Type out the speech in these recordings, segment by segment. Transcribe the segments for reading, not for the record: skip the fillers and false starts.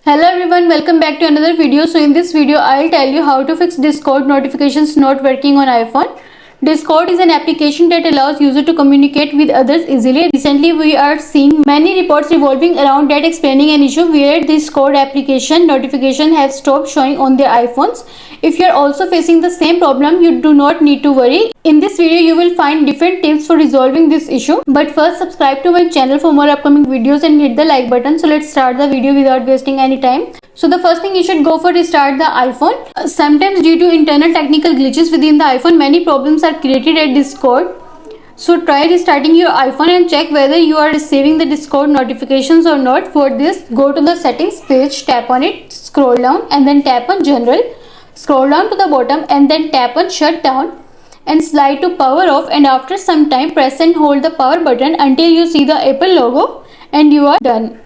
Hello everyone, welcome back to another video. So in this video I'll tell you how to fix Discord notifications not working on iPhone. Discord is an application that allows users to communicate with others easily. Recently we are seeing many reports revolving around that explaining an issue where Discord application notification have stopped showing on their iPhones. If you are also facing the same problem, you do not need to worry. In this video you will find different tips for resolving this issue. But first, subscribe to my channel for more upcoming videos and hit the like button. So let's start the video without wasting any time. So the first thing you should go for is restart the iPhone. Sometimes due to internal technical glitches within the iPhone, many problems are created at Discord. So try restarting your iPhone and check whether you are receiving the Discord notifications or not. For this, go to the settings page, tap on it, scroll down and then tap on general. Scroll down to the bottom and then tap on shutdown and slide to power off, and after some time press and hold the power button until you see the Apple logo and you are done.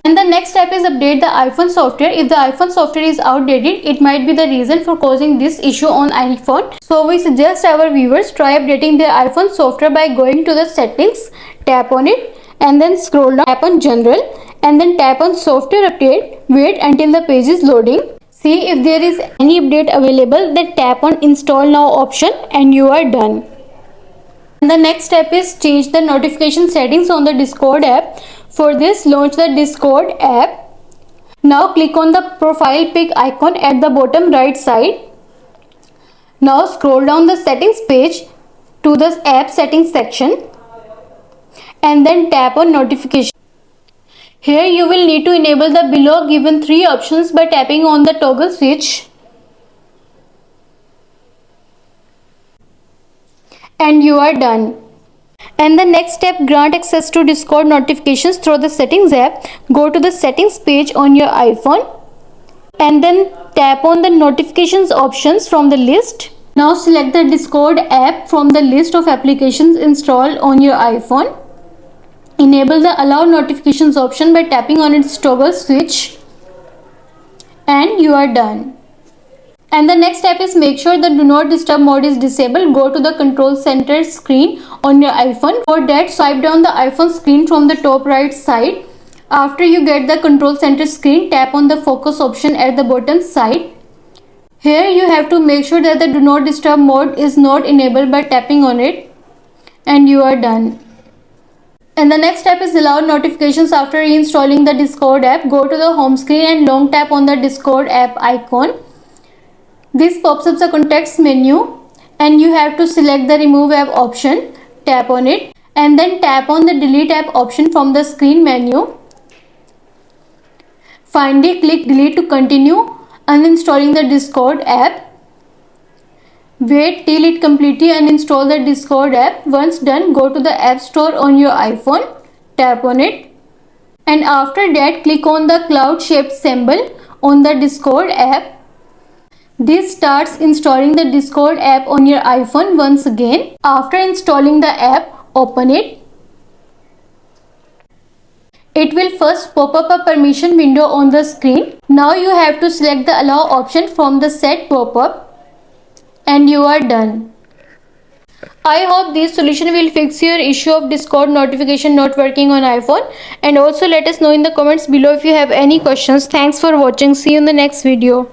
And the next step is update the iPhone software. If the iPhone software is outdated, it might be the reason for causing this issue on iPhone. So we suggest our viewers try updating their iPhone software by going to the settings, tap on it and then scroll down, tap on general and then tap on software update. Wait until the page is loading. See if there is any update available, then tap on install now option and you are done. And the next step is change the notification settings on the Discord app. For this, launch the Discord app. Now click on the profile pic icon at the bottom right side. Now scroll down the settings page to the app settings section and then tap on notification. Here you will need to enable the below given three options by tapping on the toggle switch. And you are done. And the next step, grant access to Discord notifications through the settings app. Go to the settings page on your iPhone and then tap on the notifications options from the list. Now select the Discord app from the list of applications installed on your iPhone. Enable the allow notifications option by tapping on its toggle switch and you are done. And the next step is make sure the do not disturb mode is disabled. Go to the control center screen on your iPhone. For that, swipe down the iPhone screen from the top right side. After you get the control center screen, tap on the focus option at the bottom side. Here you have to make sure that the do not disturb mode is not enabled by tapping on it and you are done. And the next step is allow notifications after reinstalling the Discord app. Go to the home screen and long tap on the Discord app icon. This pops up the context menu and you have to select the remove app option, tap on it and then tap on the delete app option from the screen menu. Finally click delete to continue uninstalling the Discord app. Wait till it completely uninstall the Discord app. Once done, go to the App Store on your iPhone, tap on it and after that click on the cloud shaped symbol on the Discord app. This starts installing the Discord app on your iPhone once again. After installing the app, open it. It will first pop up a permission window on the screen. Now you have to select the allow option from the set pop-up and you are done. I hope this solution will fix your issue of Discord notification not working on iPhone, and also let us know in the comments below if you have any questions. Thanks for watching. See you in the next video.